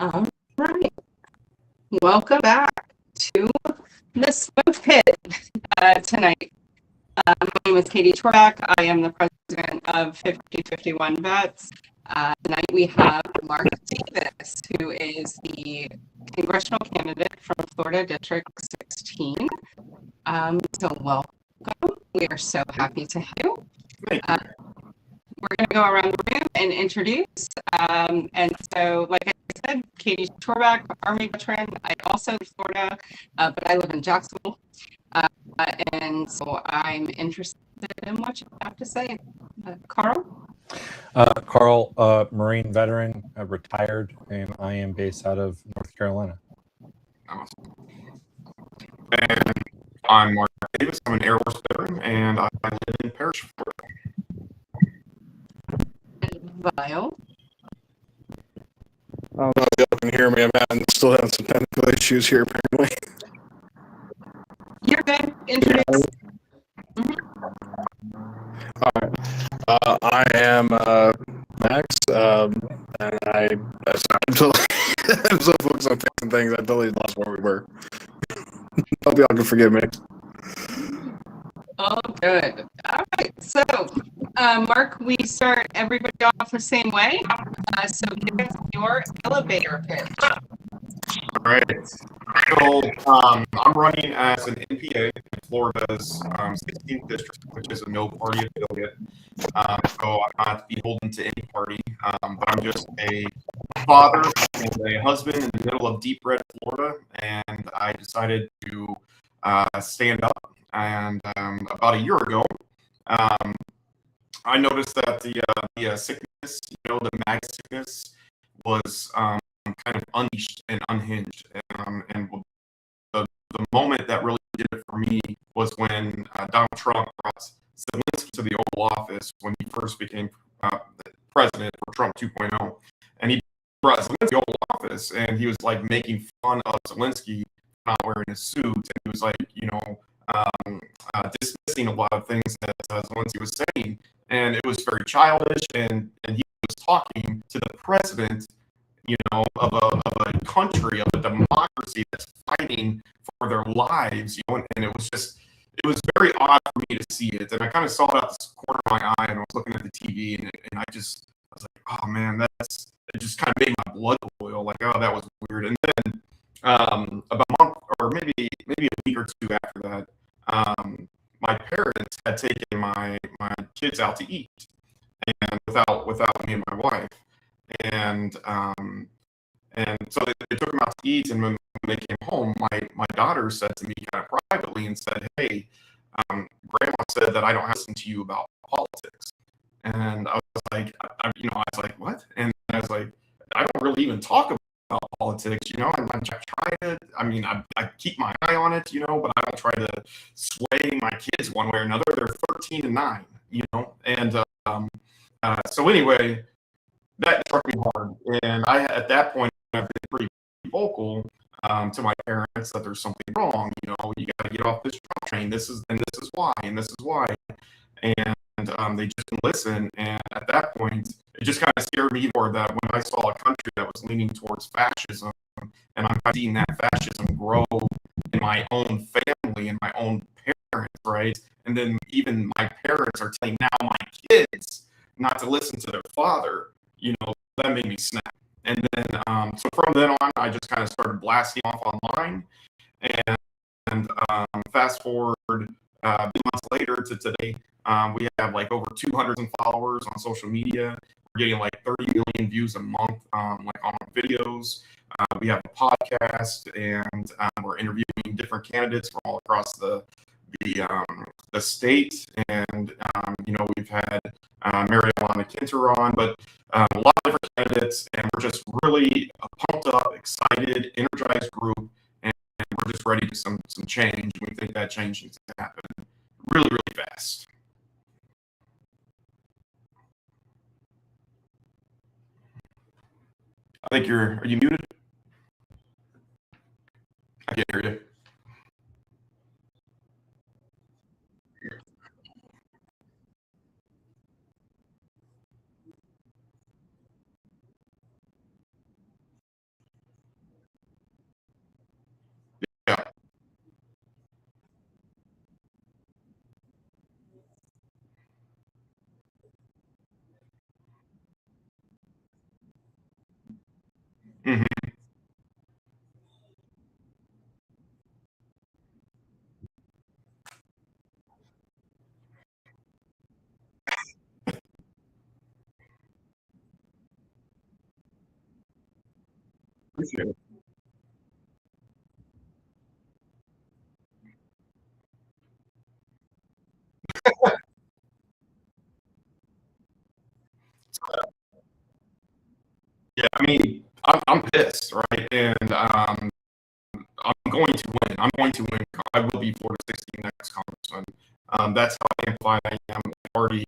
All right. Welcome back to the Smoke Pit tonight. My name is Katie Torback. I am the president of 5051 Vets. Tonight we have Mark Davis, who is the congressional candidate from Florida District 16. So welcome. We are so happy to have you. We're going to go around the room and introduce. And so, like I said, Katie Torback, Army veteran. I also live in Florida, but I live in Jacksonville. And so I'm interested in what you have to say. Carl? Carl, Marine veteran, retired, and I am based out of North Carolina. Awesome. And I'm Mark Davis. I'm an Air Force veteran, and I live in Parrish, Florida. Vile. I don't know if y'all can hear me. I'm still having some technical issues here, apparently. You're good. Introduce. All right. I am Max, and I'm totally I'm so focused on fixing things, I totally lost where we were. Hope y'all can forgive me. Oh, good. All right. So, Mark, we start everybody off the same way. So give us your elevator pitch. All right. So I'm running as an NPA in Florida's 16th district, which is a no-party affiliate. So I'm not beholden to any party, but I'm just a father and a husband in the middle of deep red Florida, and I decided to stand up. And about a year ago, I noticed that the sickness, the MAG sickness, was kind of unleashed and unhinged. And the moment that really did it for me was when Donald Trump brought Zelensky to the Oval Office when he first became president for Trump 2.0. And he brought Zelensky to the Oval Office, and he was like making fun of Zelensky not wearing a suit. And he was like, dismissing a lot of things that Zelensky was saying. And it was very childish, and he was talking to the president, of a country, of a democracy that's fighting for their lives, and it was very odd for me to see it. And I kind of saw it out the corner of my eye, and I was looking at the TV, and I was like, oh man, it just kind of made my blood boil, like, oh, that was weird. And then about a month, or maybe a week or two after that, my parents had taken my kids out to eat, and without me and my wife, and so they took them out to eat, and when they came home, my daughter said to me kind of privately and said, "Hey, Grandma said that I don't have to listen to you about politics," and I was like, I was like, what? And I was like, I don't really even talk about politics, I'm trying to, I keep my eye on it, but I don't try to sway my kids one way or another. They're 13 and 9, and so anyway, that struck me hard. And at that point, I've been pretty vocal to my parents that there's something wrong, you got to get off this train. This is why, and this is why. And they just didn't listen. And at that point, it just kind of scared me more that when I saw a country that was leaning towards fascism, and I'm seeing that fascism grow in my own family and my own parents, right? And then even my parents are telling now my kids not to listen to their father, that made me snap. And then, so from then on, I just kind of started blasting off online. And fast forward a few months later to today, we have like over 200 followers on social media. We're getting like 30 million views a month, like on our videos. We have a podcast, and we're interviewing different candidates from all across the state, and we've had Marijuana Kinter on, but a lot of different candidates, and we're just really pumped up, excited, energized group, and we're just ready to some change. We think that change needs to happen really, really fast. I think are you muted? I can't hear you. Appreciate it. Yeah, I mean, I'm pissed, right? And I'm going to win. I'm going to win. I will be Florida 16 next congressman. That's how amplified I am. I've already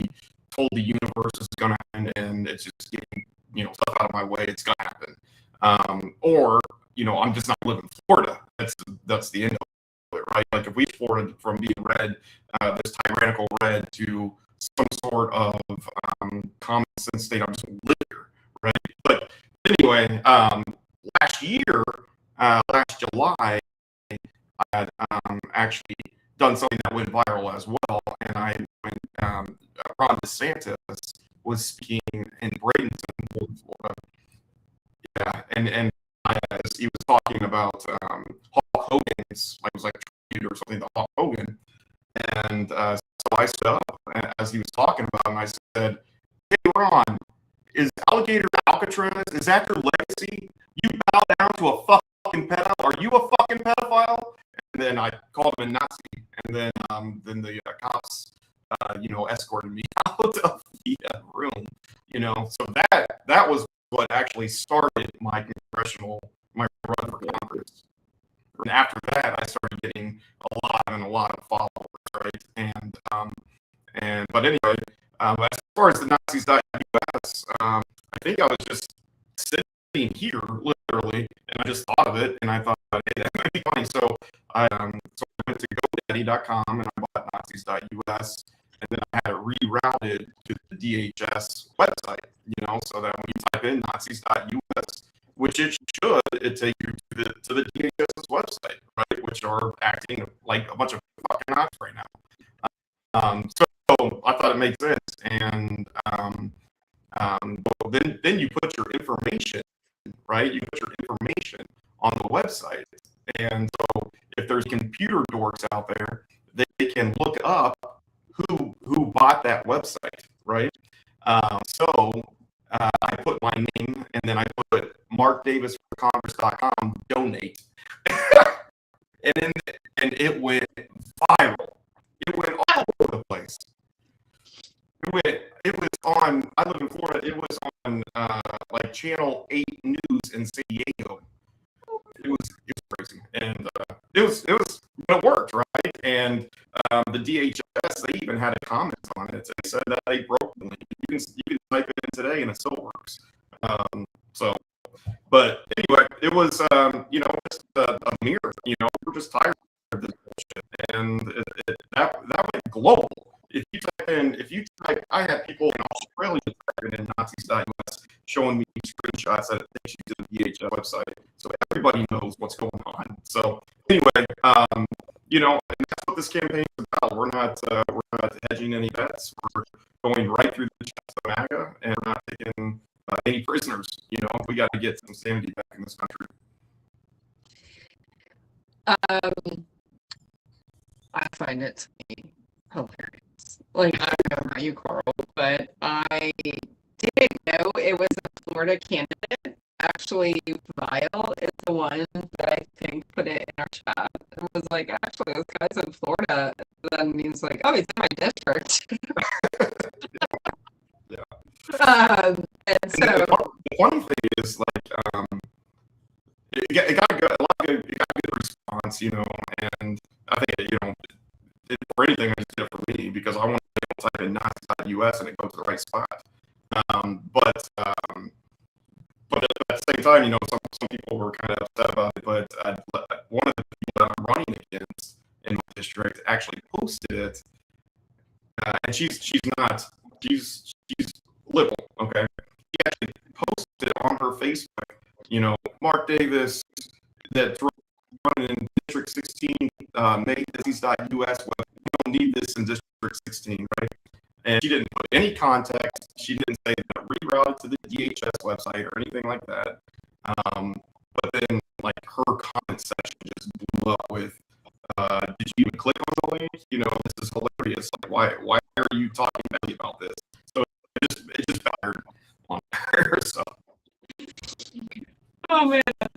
told the universe it's going to happen, and it's just getting stuff out of my way. It's going to happen. Or I'm just not living in Florida. That's the end of it, right? Like if we Florida from being red, this tyrannical red, to some sort of common sense state, I'm just going to live here, right? But anyway, last year, last July, I had actually done something that went viral as well, and Ron DeSantis was speaking in Bradenton, Florida. Yeah, and as he was talking about Hulk Hogan's, like it was like a tribute or something to Hulk Hogan, and so I stood up as he was talking about, and I said, "Hey, Ron, is Alligator Alcatraz, is that your legacy? You bow down to a fucking pedophile? Are you a fucking pedophile?" And then I called him a Nazi, and then the cops, escorted me out of the room. So that was what actually started my run for Congress. And after that, I started getting a lot of followers, right? But anyway, as far as the Nazis.us, I think I was just sitting here literally, and I just thought of it, and I thought, hey, that might be funny. So I went to GoDaddy.com and I bought Nazis.us, and then I had it rerouted to the DHS website, so that when you type in Nazis.us, which it take you to the DHS website, right? Which are acting like a bunch of fucking Nazis right now. So I thought it made sense, and then you put your information, right? You put your information on the website, and so if there's computer dorks out there, they can look up who bought that website, right? I put my name, and then I put markdavisforcongress.com donate, and it went viral. It went all over the place. It was on. I live in Florida. It was on like Channel 8 News in San Diego. It was crazy, and it worked, right? And the DHS, they even had a comment on it. They said that they broke the link. You can type it in today, and it still works. But anyway, it was just a mirror. We're just tired of this bullshit, and that went global. I had people in Australia typing in Nazis.us showing me screenshots that it takes you to the DHS website, so everybody knows what's going on. So anyway, and that's what this campaign is about. We're not hedging any bets. We're going right through the chest of MAGA, and we're not taking any prisoners. We got to get some sanity back in this country. I find it to be hilarious. Like, I don't know about you, Carl, but I didn't know it was a Florida candidate. Actually, Vile is the one that I think put it in our chat and was like, actually, this guy's in Florida. And then he's like, oh, he's in my district. Yeah. And so the funny thing is, like, it got a good response, and I think for anything, I just did it for me because I want to type in Nazi.us and it goes to the right spot. But at the same time, some people were kind of upset about it. But one of the people that I'm running against in my district actually posted it, and she's liberal, okay? She actually posted on her Facebook, Mark Davis, that's running in District 16, make Nazis.us. We don't need this in District 16, right? And she didn't put any context. She didn't say that rerouted to the DHS website or anything like that. But then, like, her comment section just blew up with, "Did you even click on the link? This is hilarious. Like, why are you talking badly about this?" So it just fired on her. So. Oh man, that's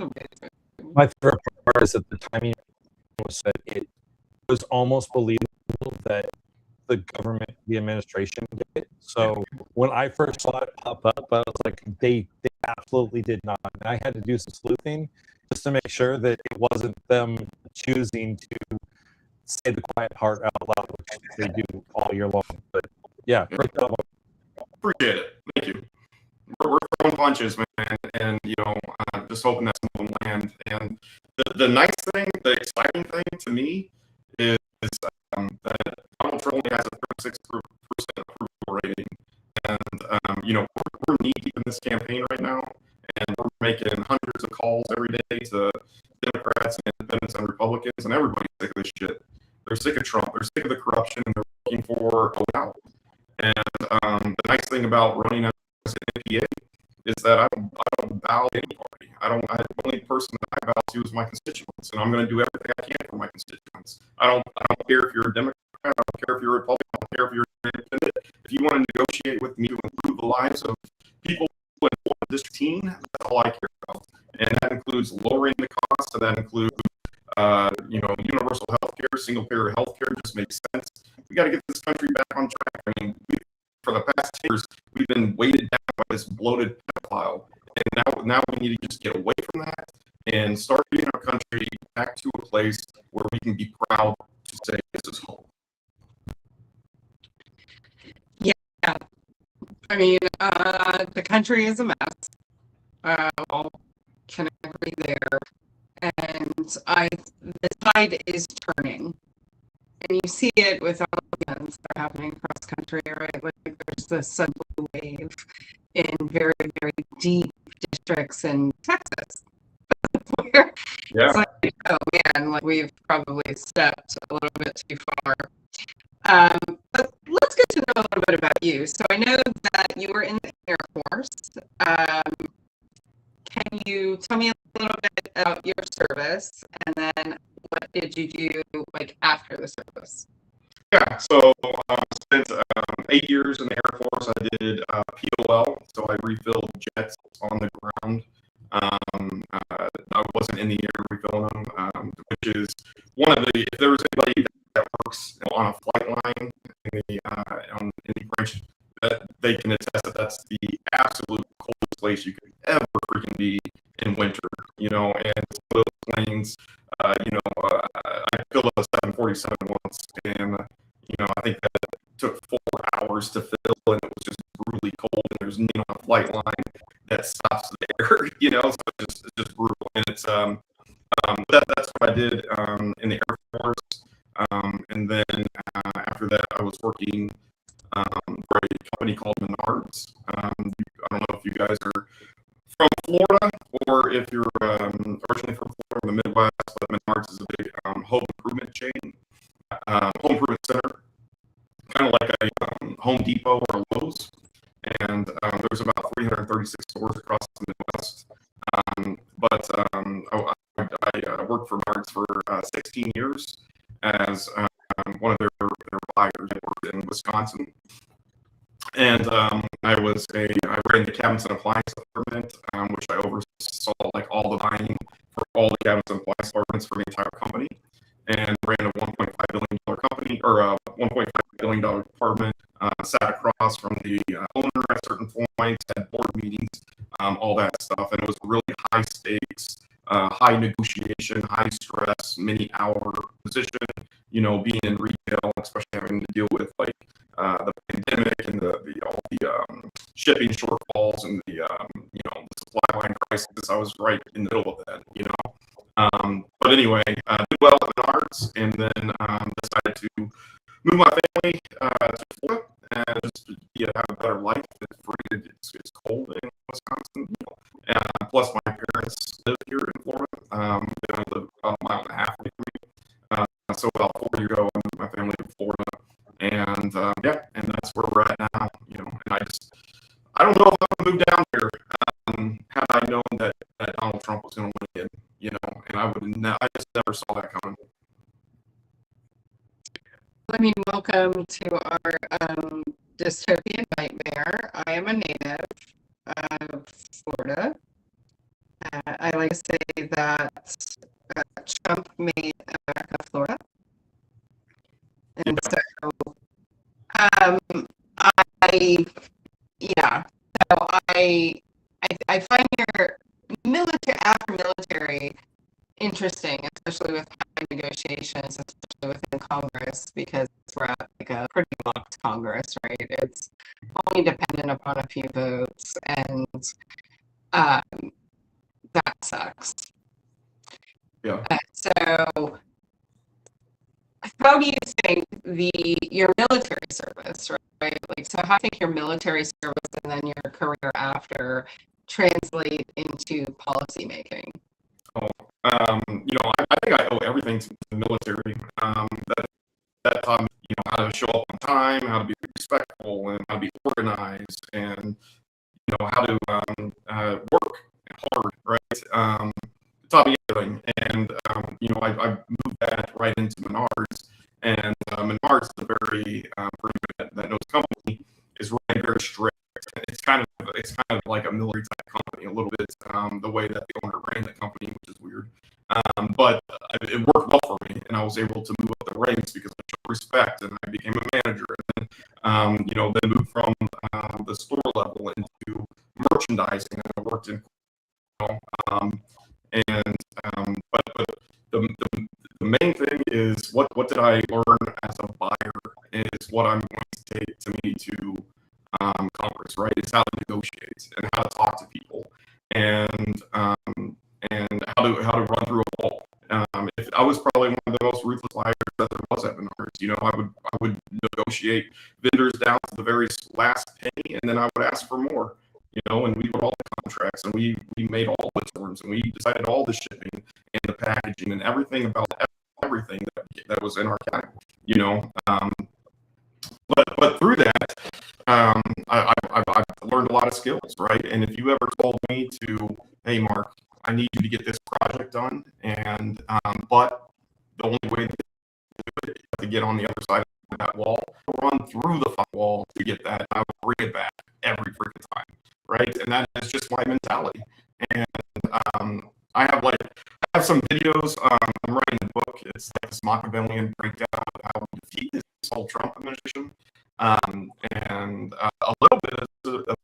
My favorite part is that the timing was that it was almost believable that the government, the administration did it. So when I first saw it pop up, I was like, they absolutely did not. And I had to do some sleuthing just to make sure that it wasn't them choosing to say the quiet part out loud, which they do all year long. But yeah, great job. Appreciate it. Thank you. We're throwing punches, man, and just hoping that some of them land. And the nice thing, the exciting thing to me is that Donald Trump only has a 36% approval rating, and we're knee deep in this campaign right now, and we're making hundreds of calls every day to Democrats and Independents and Republicans, and everybody's sick of this shit. They're sick of Trump. They're sick of the corruption, and they're looking for a way out. And the nice thing about running as an MPA is that I don't bow to any party. The only person that I bow to is my constituents, and I'm going to do everything I can for my constituents. I don't care if you're a Democrat. I don't care if you're a Republican. I don't care if you're an Independent. If you want to negotiate with me to improve the lives of people in District 18, that's all I care about. And that includes lowering the cost, and that includes universal health care, single payer health care just makes sense. We got to get this country back on track. I mean, for the past 10 years, we've been weighted down by this bloated pedophile. And now we need to just get away from that and start getting our country back to a place where we can be proud to say this is home. Yeah. I mean, the country is a mess. All can agree there. And the tide is turning. And you see it with all the events that are happening across country, right? Like there's this sudden blue wave in very, very deep districts in Texas. Where it's like, oh man, like we've probably stepped a little bit too far. But let's get to know a little bit about you. So I know that you were in the Air Force. Can you tell me a little bit about your service, and then what did you do like after the service? Yeah, so I spent 8 years in the Air Force. I did POL, so I refilled jets on the ground. I wasn't in the air refilling them, which is one of the, if there was anybody that works on a flight line in the branch, that they can attest that that's the absolute coldest place you could ever freaking be in winter, and those planes, I filled a 747 once, and, I think that took 4 hours to fill, and it was just brutally cold, and there's nothing on a flight line that stops the air, so it's just brutal, and it's, that's what I did in the Air Force, and then after that, I was working for a company called Menards. I don't know if you guys are from Florida or if you're originally from Florida or the Midwest, but Menards is a big home improvement chain, home improvement center, kind of like a Home Depot or a Lowe's. And there's about 336 stores across the Midwest. I worked for Menards for 16 years as one of their buyers. I worked in Wisconsin. And I ran the cabinets and appliance department, which I oversaw like all the buying for all the cabinets and appliance departments for the entire company, and ran a $1.5 billion company, or a $1.5 billion department. Sat across from the owner at certain points, had board meetings, all that stuff, and it was really high stakes, high negotiation, high stress, many hour position. Being in retail, especially having to deal with like the pandemic and all the shipping shortfalls and the supply line crisis. I was right in the middle of that, But anyway, did well at Menards, and then decided to move my family to Florida and just have a better life. It's cold in Wisconsin, plus my parents live here in Florida. They only live about a mile and a half away from me. So about 4 years ago, I moved my family to Florida, and and that's where we're at now. And I don't know if I would move down here had I known that Donald Trump was going to win again. And I just never saw that coming. I mean, welcome to our dystopian nightmare. I am a native of Florida. I like like to say that Trump made America Florida. And so, I find your after military interesting, especially with negotiations, especially within Congress, because we're at like a pretty locked Congress, right? It's only dependent upon a few votes, and that sucks. Yeah. So, how do you think your military service, right? Like, so how do you think your military service and then your career after translate into policy making? I think I owe everything to the military. That taught me, how to show up on time, how to be respectful, and how to be organized, and how to work hard. Right. It taught me everything, and I moved that right into Menards, and Menards, the very person that knows the company, is running very strict. It's kind of like a military type company, a little bit the way that the owner ran the company, which is weird. But it worked well for me, and I was able to move up the ranks because I showed respect, and I became a manager, and then moved from the store level into merchandising, and I worked in, but the main thing is what did I learn as a buyer is what I'm going to take to me to Congress, right? It's how to negotiate and how to talk to people, and how to run through a wall. If I was probably one of the most ruthless liars that there was at Menards, I would negotiate vendors down to the very last penny, and then I would ask for more. And we wrote all the contracts, and we made all the terms, and we decided all the shipping and the packaging and everything about everything that was in our category. But through that, I've learned a lot of skills, right? And if you ever told me hey, Mark, I need you to get this project done, and but the only way to do it is to get on the other side of that wall, run through the wall to get that, I will bring it back every freaking time, right? And that is just my mentality. And I have some videos. I'm writing a book. It's like this Machiavellian breakdown of how we defeat this whole Trump administration. And a little bit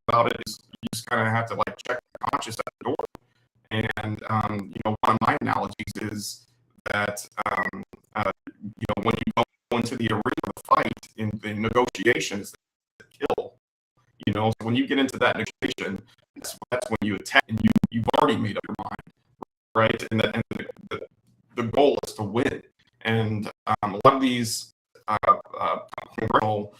about it is you just kind of have to check the conscience at the door. And one of my analogies is that when you go into the arena of the fight in the negotiations, kill. So when you get into that negotiation, that's when you attack, and you've already made up your mind, right? And the goal is to win. And a lot of these congressional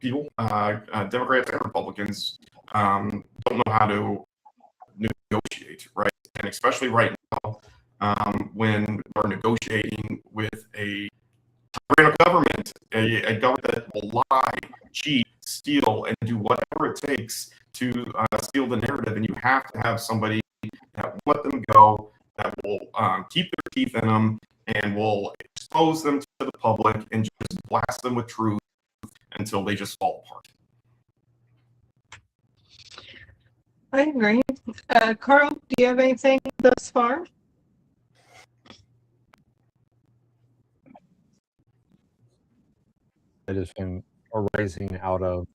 people, Democrats and Republicans, don't know how to negotiate, right? And especially right now, when we're negotiating with a tyrannical government, a government that will lie, cheat, steal, and do whatever it takes to steal the narrative. And you have to have somebody that will let them go, that will keep their teeth in them, and will expose them to the public and just blast them with truth until they just fall apart. I agree. Carl, do you have anything thus far? That has been arising out of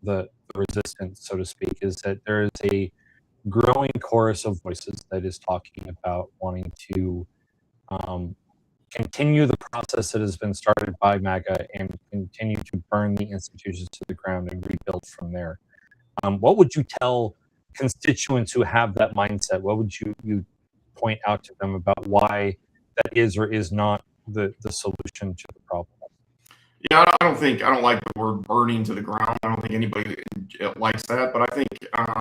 the resistance, so to speak, is that there is a growing chorus of voices that is talking about wanting to continue the process that has been started by MAGA and continue to burn the institutions to the ground and rebuild from there. What would you tell constituents who have that mindset? What would you point out to them about why that is or is not the solution to the problem? Yeah, I don't like the word burning to the ground. I don't think anybody likes that. But I think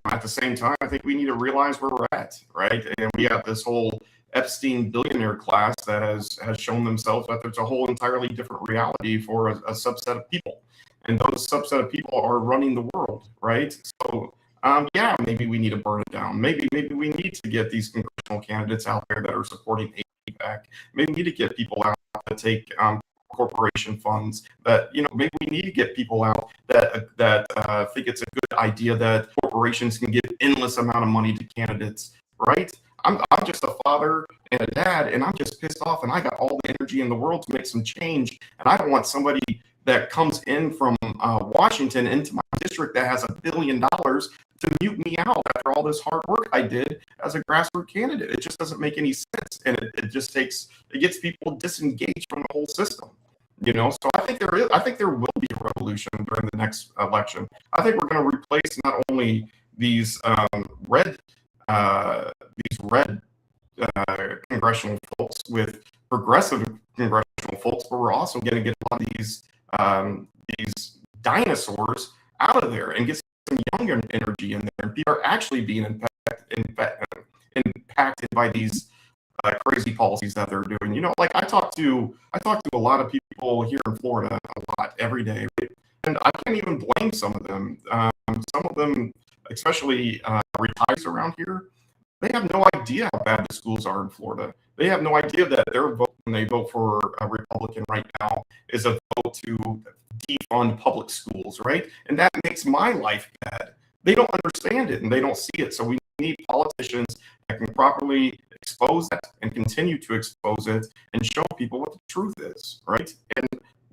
at the same time, I think we need to realize where we're at, right? And we have this whole Epstein billionaire class that has shown themselves that there's a whole entirely different reality for a subset of people. And those subset of people are running the world, right? So, yeah, maybe we need to burn it down. Maybe we need to get these congressional candidates out there that are supporting APAC. Maybe we need to get people out to take corporation funds. That maybe we need to get people out that think it's a good idea that corporations can give endless amount of money to candidates, right? I'm just a father and a dad, and I'm just pissed off, and I got all the energy in the world to make some change, and I don't want somebody that comes in from Washington into my district that has $1 billion to mute me out after all this hard work I did as a grassroots candidate. It just doesn't make any sense, and it gets people disengaged from the whole system. So I think there will be a revolution during the next election. I think we're going to replace not only these red congressional folks with progressive congressional folks, but we're also going to get a lot of these dinosaurs out of there and get some younger energy in there. And people are actually being impacted by these crazy policies that they're doing. Like I talk to a lot of people here in Florida a lot every day, right? And I can't even blame some of them. Some of them, especially retirees around here, they have no idea how bad the schools are in Florida. They have no idea that their vote when they vote for a Republican right now is a vote to defund public schools, right? And that makes my life bad. They don't understand it and they don't see it. So we need politicians that can properly expose that and continue to expose it and show people what the truth is, right? And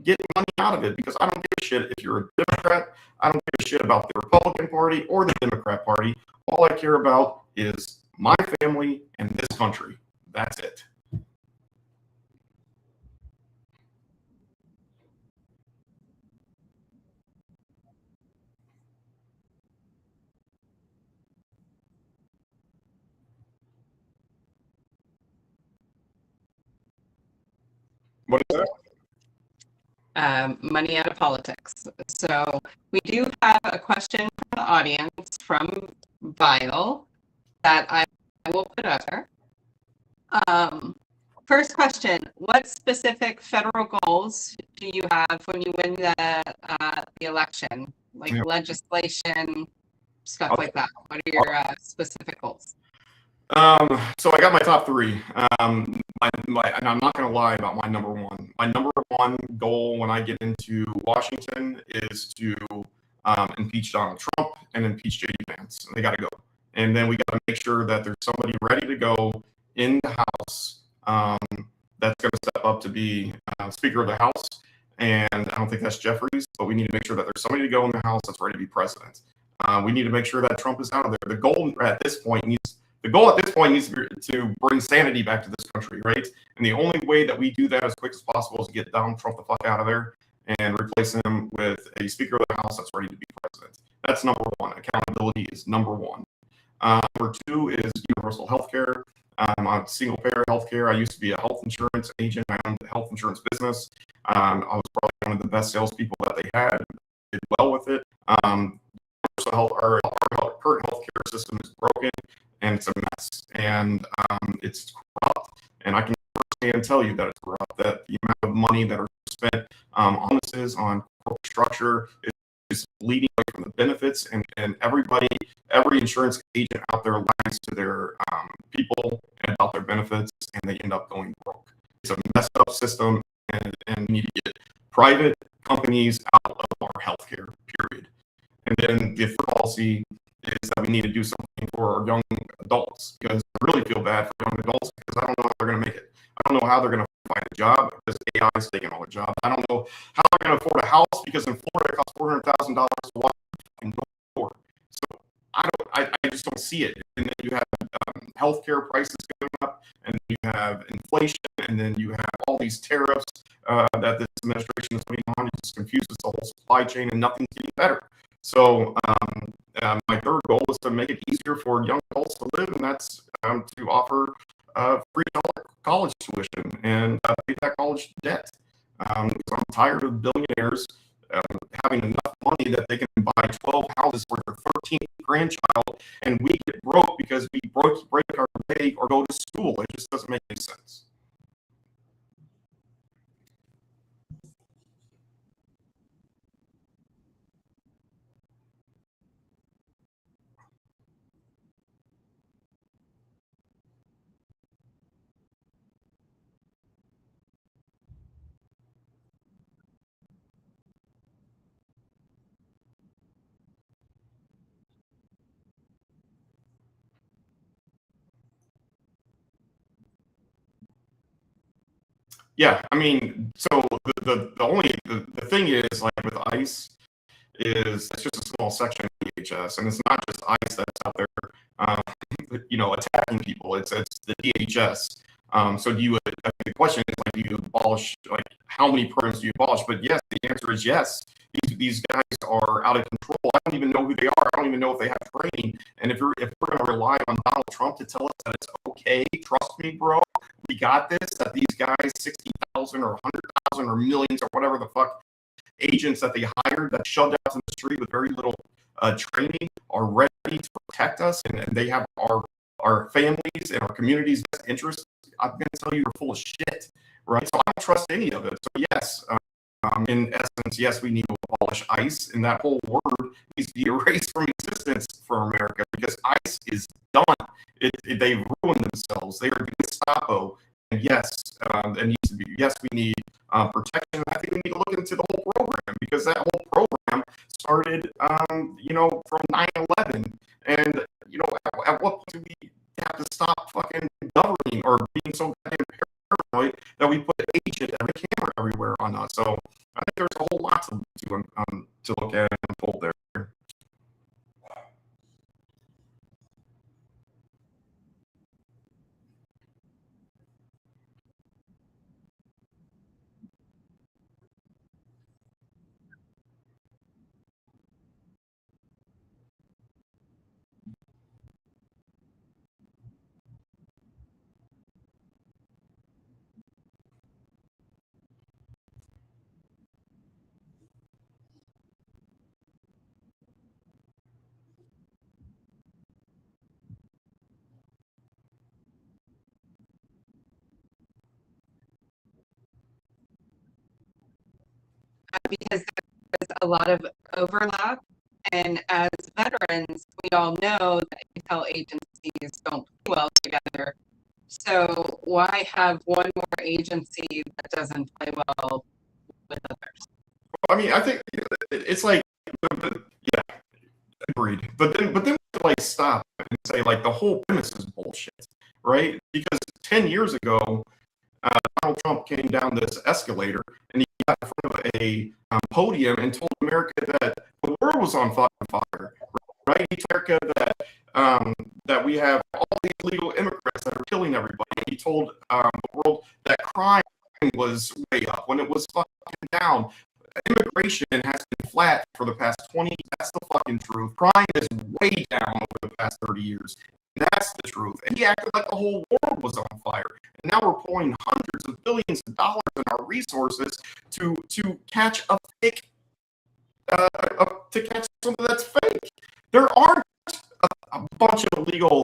get money out of it, because I don't give a shit if you're a Democrat. I don't give a shit about the Republican Party or the Democrat Party. All I care about is my family and this country. That's it. What is that? Money out of politics. So we do have a question from the audience from Vile that I will put up here. First question: what specific federal goals do you have when you win the election, like legislation, stuff like that? What are your specific goals? So I got my top three. And I'm not going to lie about my number one. My number one goal when I get into Washington is to impeach Donald Trump and impeach JD Vance. They got to go. And then we got to make sure that there's somebody ready to go in the House that's going to step up to be Speaker of the House. And I don't think that's Jeffries, but we need to make sure that there's somebody to go in the House that's ready to be president. We need to make sure that Trump is out of there. The goal at this point needs to bring sanity back to this country, right? And the only way that we do that as quick as possible is to get Donald Trump the fuck out of there and replace him with a Speaker of the House that's ready to be president. That's number one. Accountability is number one. Number two is universal health care. I'm on single payer health care. I used to be a health insurance agent. I owned a health insurance business. I was probably one of the best salespeople that they had. Did well with it. Our current healthcare system is broken and it's a mess, and it's corrupt. And I can firsthand tell you that it's corrupt. That the amount of money that are spent on this on corporate structure is bleeding away from the benefits, and every insurance agent out there lies to their people about their benefits, and they end up going broke. It's a messed up system, and we need to get private companies out of our healthcare, period. And then the third policy is that we need to do something for our young adults, because I really feel bad for young adults because I don't know how they're going to make it. I don't know how they're going to find a job because AI is taking all the jobs. I don't know how they're going to afford a house because in Florida it costs $400,000 to walk the door. So I just don't see it. And then you have healthcare prices going up, and you have inflation, and then you have all these tariffs that this administration is putting on. It just confuses the whole supply chain, and nothing's getting better. So my third goal is to make it easier for young adults to live, and that's to offer free college tuition and pay that college debt. I'm tired of billionaires having enough money that they can buy 12 houses for their 13th grandchild, and we get broke because we break our leg or go to school. It just doesn't make any sense. Yeah, I mean, so the thing is, like with ICE, is it's just a small section of DHS, and it's not just ICE that's out there, attacking people. It's the DHS. So do you? The question is like, do you abolish? Like, how many programs do you abolish? But yes, the answer is yes. These guys are out of control. I don't even know who they are. I don't even know if they have training. And if we're going to rely on Donald Trump to tell us that it's okay, trust me, bro, we got this. That these guys, 60,000 or 100,000 or millions or whatever the fuck agents that they hired that shoved out in the street with very little training are ready to protect us, and they have our families and our communities' best interests. I'm going to tell you, you're full of shit, right? So I don't trust any of it. So yes, in essence, yes, we need to abolish ICE, and that whole word needs to be erased from existence for America, because ICE is done. They've ruined themselves. They are Gestapo. And yes, it needs to be. Yes, we need protection. I think we need to look into the whole program, because that whole program started, from 9/11. And at what point do we have to stop fucking governing or being so goddamn paranoid that we put an agent and a camera everywhere on us? So I think there's a whole lot to look at and unfold there. Because there's a lot of overlap. And as veterans, we all know that intel agencies don't play well together. So why have one more agency that doesn't play well with others? I mean, I think it's like, yeah, agreed. But then like stop and say like the whole premise is bullshit, right? Because 10 years ago, Donald Trump came down this escalator and he got in front of a podium and told America that the world was on fire, right? He told America that we have all these illegal immigrants that are killing everybody. He told the world that crime was way up when it was fucking down. Immigration has been flat for the past 20 years. That's the fucking truth. Crime is way down over the past 30 years. That's the truth. And he acted like the whole world was on fire. And now we're pouring hundreds of billions of dollars in our resources to catch a fake, to catch something that's fake. There aren't a bunch of illegal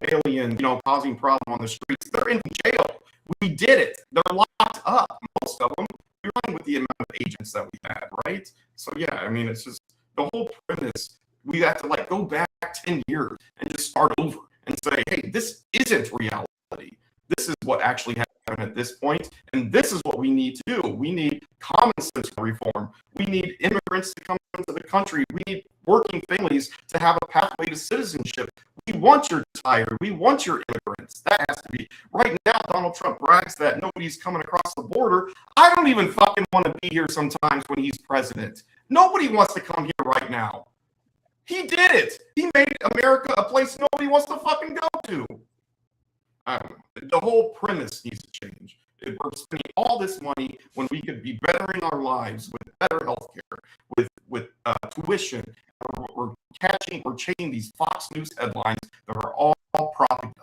aliens, causing problem on the streets. They're in jail. We did it. They're locked up, most of them. We're running with the amount of agents that we had, right? So yeah, I mean, it's just the whole premise. We have to go back 10 years and just start over and say, hey, this isn't reality. This is what actually happened at this point, and this is what we need to do. We need common sense reform. We need immigrants to come into the country. We need working families to have a pathway to citizenship. We want your tired. We want your immigrants. That has to be. Right now, Donald Trump brags that nobody's coming across the border. I don't even fucking want to be here sometimes when he's president. Nobody wants to come here right now. He did it. He made America a place nobody wants to fucking go to. I don't know. The whole premise needs to change. We're spending all this money when we could be bettering our lives with better healthcare, with tuition. We're chasing these Fox News headlines that are all propaganda.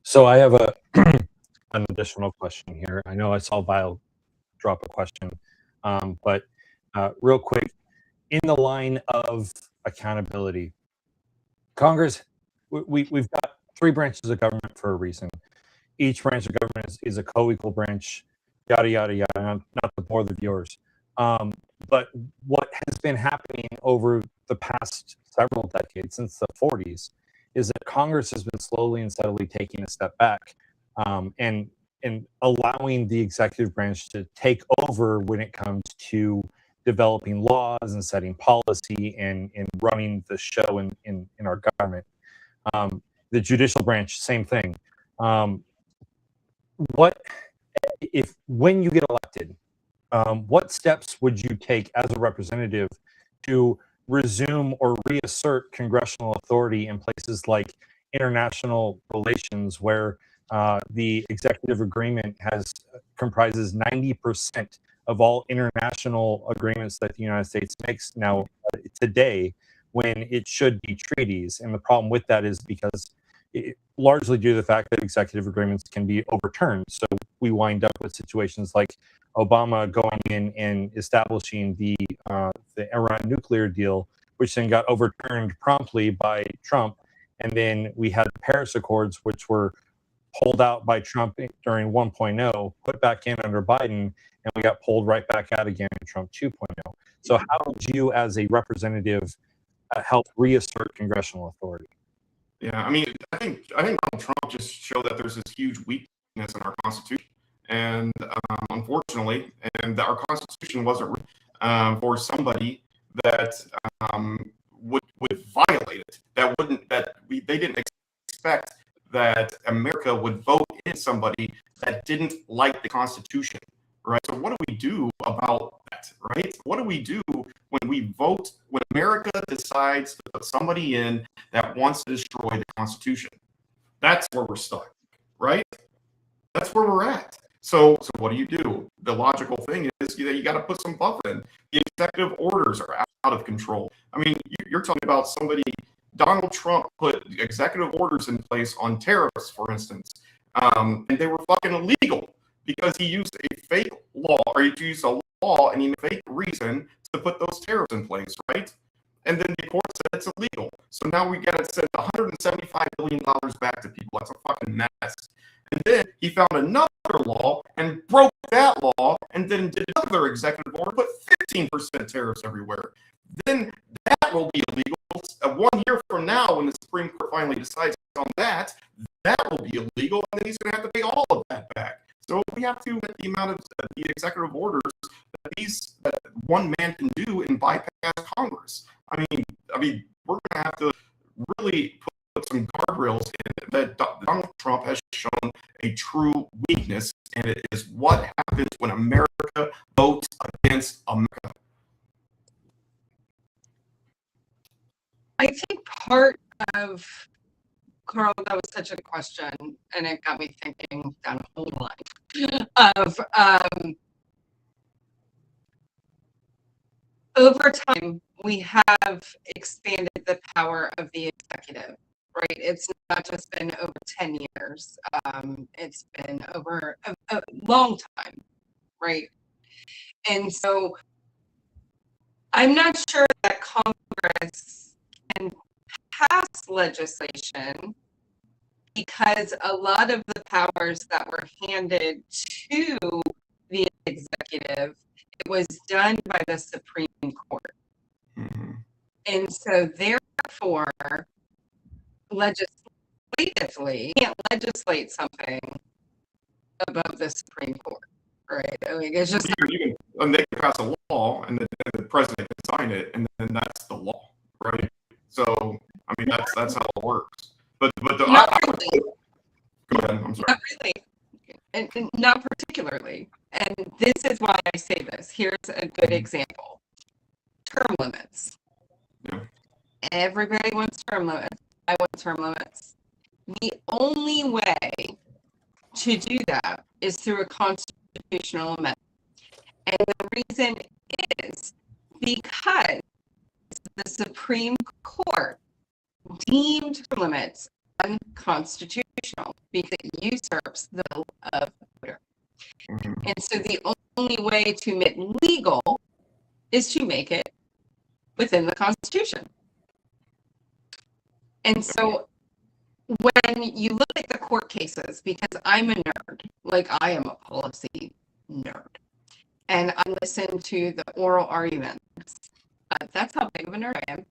So I have an additional question here. I know I saw Vile drop a question, but real quick, in the line of accountability, Congress, we've got three branches of government for a reason. Each branch of government is a co-equal branch, yada, yada, yada, not to bore the viewers. But what has been happening over the past several decades, since the 40s, is that Congress has been slowly and steadily taking a step back and allowing the executive branch to take over when it comes to developing laws and setting policy and running the show in our government. The judicial branch, same thing. What if, when you get elected, what steps would you take as a representative to resume or reassert congressional authority in places like international relations, where the executive agreement comprises 90% of all international agreements that the United States makes now today, when it should be treaties? And the problem with that is because largely due to the fact that executive agreements can be overturned. So we wind up with situations like Obama going in and establishing the Iran nuclear deal, which then got overturned promptly by Trump. And then we had the Paris Accords, which were pulled out by Trump during 1.0, put back in under Biden, and we got pulled right back out again in Trump 2.0. So how would you, as a representative, help reassert congressional authority? Yeah, I mean, I think Donald Trump just showed that there's this huge weakness in our Constitution, and unfortunately, and our Constitution wasn't for somebody that would violate it. They didn't expect that America would vote in somebody that didn't like the Constitution, right? So what do we do about that, right? What do we do when we vote, when America decides to put somebody in that wants to destroy the Constitution? That's where we're stuck, right? That's where we're at. So what do? The logical thing is you got to put some buffer in. The executive orders are out of control. I mean, you're talking about somebody. Donald Trump put executive orders in place on tariffs, for instance, and they were fucking illegal because he used a fake law, or he used a law and a fake reason to put those tariffs in place, right? And then the court said it's illegal. So now we got to send $175 billion back to people. That's a fucking mess. And then he found another law and broke that law, and then did another executive order, put 15% tariffs everywhere. Then that will be illegal. 1 year from now, when the Supreme Court finally decides on that, that will be illegal, and then he's going to have to pay all of that back. So we have to, at the amount of the executive orders that one man can do and bypass Congress. I mean, we're going to have to really put some guardrails in that Donald Trump has shown a true weakness, and it is what happens when America votes against America. I think part of, Carl, that was such a question, and it got me thinking down a whole line of over time, we have expanded the power of the executive, right? It's not just been over 10 years. It's been over a long time, right? And so I'm not sure that Congress can pass legislation, because a lot of the powers that were handed to the executive, it was done by the Supreme Court. Mm-hmm. And so therefore, legislatively, you can't legislate something above the Supreme Court, right? I mean, it's just and they can pass a law, and then the president can sign it, and then that's the law, right? So, I mean, that's how it works. But not really. Go ahead. I'm sorry. Not really, and not particularly. And this is why I say this. Here's a good example: term limits. Yeah. Everybody wants term limits. I want term limits. The only way to do that is through a constitutional amendment. And the reason is because the Supreme Court deemed term limits unconstitutional because it usurps the will of the voter. Mm-hmm. And so the only way to make it legal is to make it within the Constitution. And so when you look at the court cases, because I'm a nerd, like I am a policy nerd, and I listen to the oral arguments, that's how big of a nerd I am.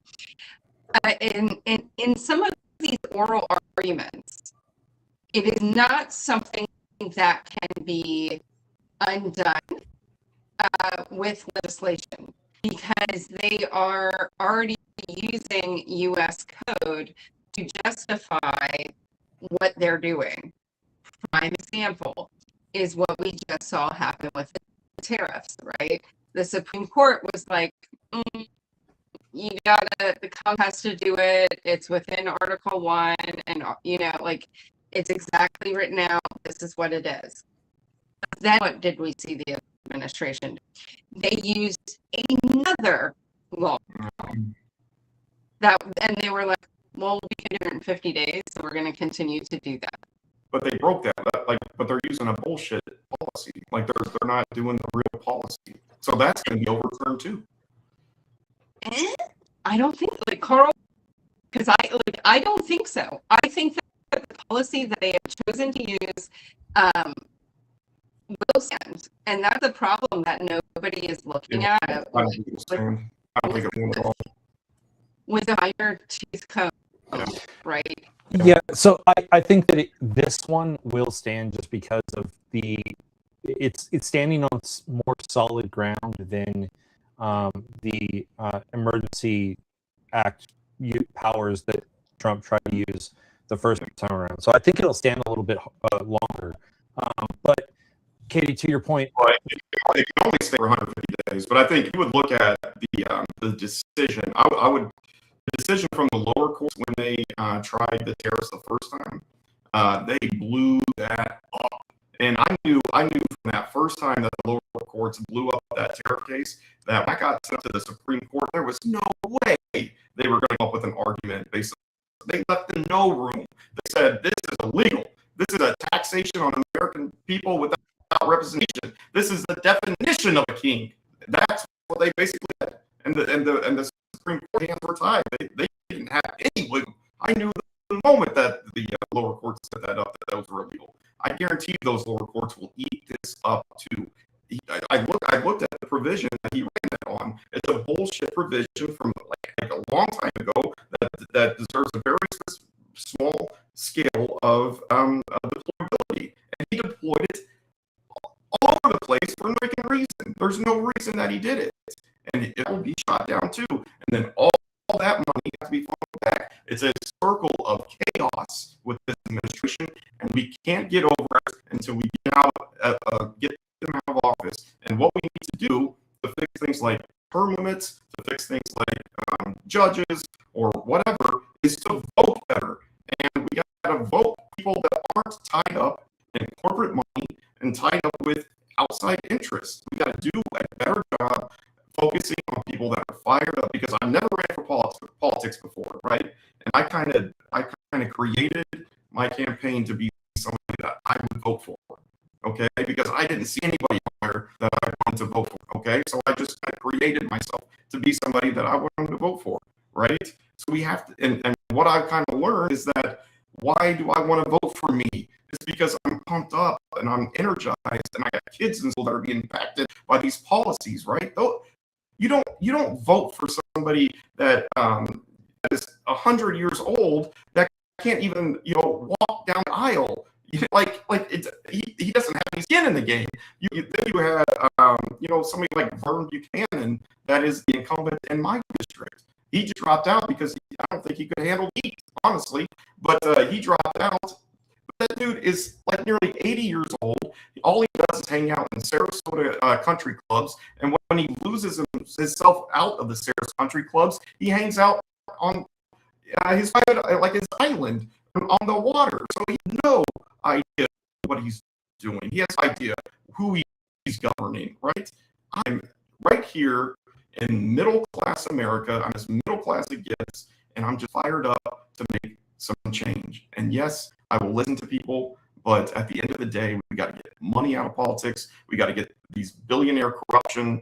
In some of these oral arguments, it is not something that can be undone with legislation, because they are already using U.S. code to justify what they're doing. prime example is what we just saw happen with the tariffs, right? The Supreme Court was like, you gotta, the Congress has to do it. It's within Article 1, and like it's exactly written out. This is what it is. Then what did we see the administration do? They used another law and they were like, well, we can do it in 50 days, so we're going to continue to do that. But they broke that. But they're using a bullshit policy. Like they're not doing the real policy. So that's going to be overturned too. I don't think, like, Carl, because I don't think so. I think that the policy that they have chosen to use will stand, and that's a problem that nobody is looking at. I don't think it will stand. I don't think it will at all. With a higher teeth comb, right? Yeah, so I think that this one will stand just because of it's standing on more solid ground than the emergency act powers that Trump tried to use the first time around. So I think it'll stand a little bit longer. But Katie, to your point, it can only stay for 150 days. But I think you would look at the decision. The decision from the lower courts when they tried the tariffs the first time, they blew that up. And I knew from that first time that the lower courts blew up that tariff case that when I got sent to the Supreme Court, there was no way they were going to come up with an argument. They left in no room. They said this is illegal. This is a taxation on American people without representation. This is the definition of a king. That's what they basically said. And the Supreme Court hands were tied. They didn't have any wiggle. I knew the moment that the lower courts set that up that those were illegal. I guarantee those lower courts will eat this up too. I looked at the provision that he ran that on. It's a bullshit provision from like a long time ago that deserves a very small scale of deployability, and he deployed it all over the place for no reason. There's no reason that he did it, and it will be shot down too. And then all that money has to be flowing back. It's a circle of chaos with this administration, and we can't get over it until we get them out of office. And what we need to do to fix things like term limits, to fix things like judges or whatever, is to vote better. And we got to vote people that aren't tied up in corporate money and tied up with outside interests. We got to do a better job focusing on people that are fired up, because I've never ran for politics before, right? And I kind of created my campaign to be somebody that I would vote for, okay? Because I didn't see anybody there that I wanted to vote for, okay? So I just created myself to be somebody that I wanted to vote for, right? So we have to, and what I've kind of learned is that why do I want to vote for me? It's because I'm pumped up and I'm energized, and I got kids in school that are being impacted by these policies, right? You don't vote for somebody that is 100 years old that can't even walk down the aisle. He doesn't have any skin in the game. Then you had somebody like Vern Buchanan that is the incumbent in my district. He just dropped out because I don't think he could handle heat, honestly. But he dropped out. But that dude is like nearly 80 years old. All he does is hang out in Sarasota country clubs. And when he loses himself out of the Sarasota country clubs, he hangs out on his island on the water. So he has no idea what he's doing. He has no idea who he's governing, right? I'm right here in middle-class America. I'm as middle-class it gets, and I'm just fired up to make some change. And yes, I will listen to people, but at the end of the day, we got to get money out of politics. We got to get these billionaire corruption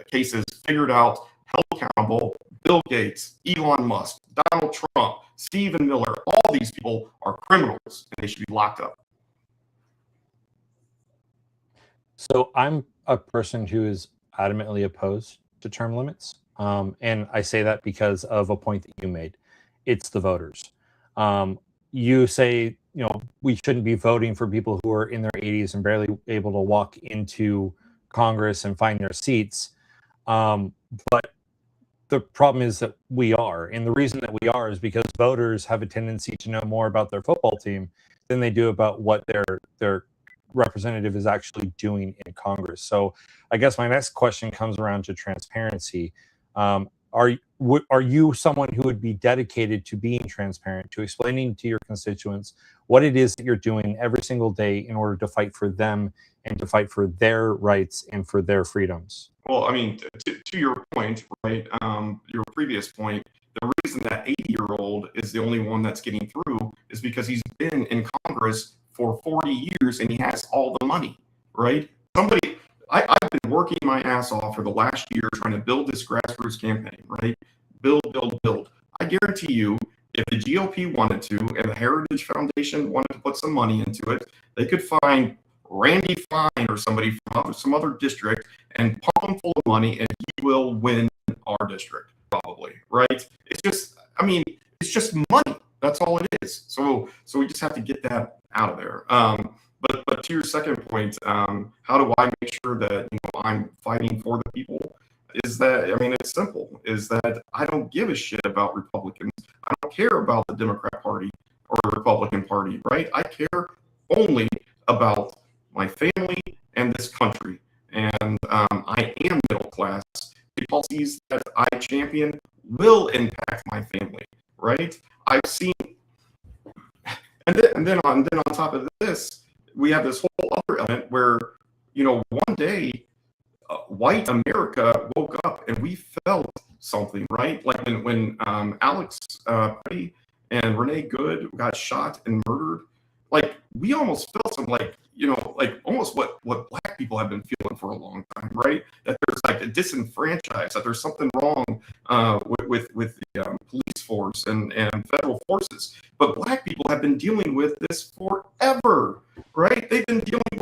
cases figured out, held accountable. Bill Gates, Elon Musk, Donald Trump, Stephen Miller, all these people are criminals, and they should be locked up. So I'm a person who is adamantly opposed to term limits. And I say that because of a point that you made. It's the voters. You say, we shouldn't be voting for people who are in their 80s and barely able to walk into Congress and find their seats. But the problem is that we are. And the reason that we are is because voters have a tendency to know more about their football team than they do about what their representative is actually doing in Congress. So I guess my next question comes around to transparency. Are you someone who would be dedicated to being transparent, to explaining to your constituents what it is that you're doing every single day in order to fight for them and to fight for their rights and for their freedoms? Well, I mean, to your point, right? Your previous point, the reason that 80-year-old is the only one that's getting through is because he's been in Congress for 40 years and he has all the money, right? I've been working my ass off for the last year trying to build this grassroots campaign, right? Build. I guarantee you, if the GOP wanted to and the Heritage Foundation wanted to put some money into it, they could find Randy Fine or somebody from some other district and pump him full of money, and he will win our district, probably, right? It's just money. That's all it is. So we just have to get that out of there. But to your second point, how do I make sure that I'm fighting for the people? Is that, I mean, it's simple. Is that I don't give a shit about Republicans. I don't care about the Democrat Party or the Republican Party, right? I care only about my family and this country. And I am middle class. The policies that I champion will impact my family, right? I've seen, and then on top of this, we have this whole other element where, one day, white America woke up and we felt something, right? Like when Alex Petty and Renee Good got shot and murdered, like we almost felt some like almost what black people have been feeling for a long time, right? That there's like a disenfranchised, that there's something wrong with the police force and federal forces. But black people have been dealing with this forever, right? They've been dealing with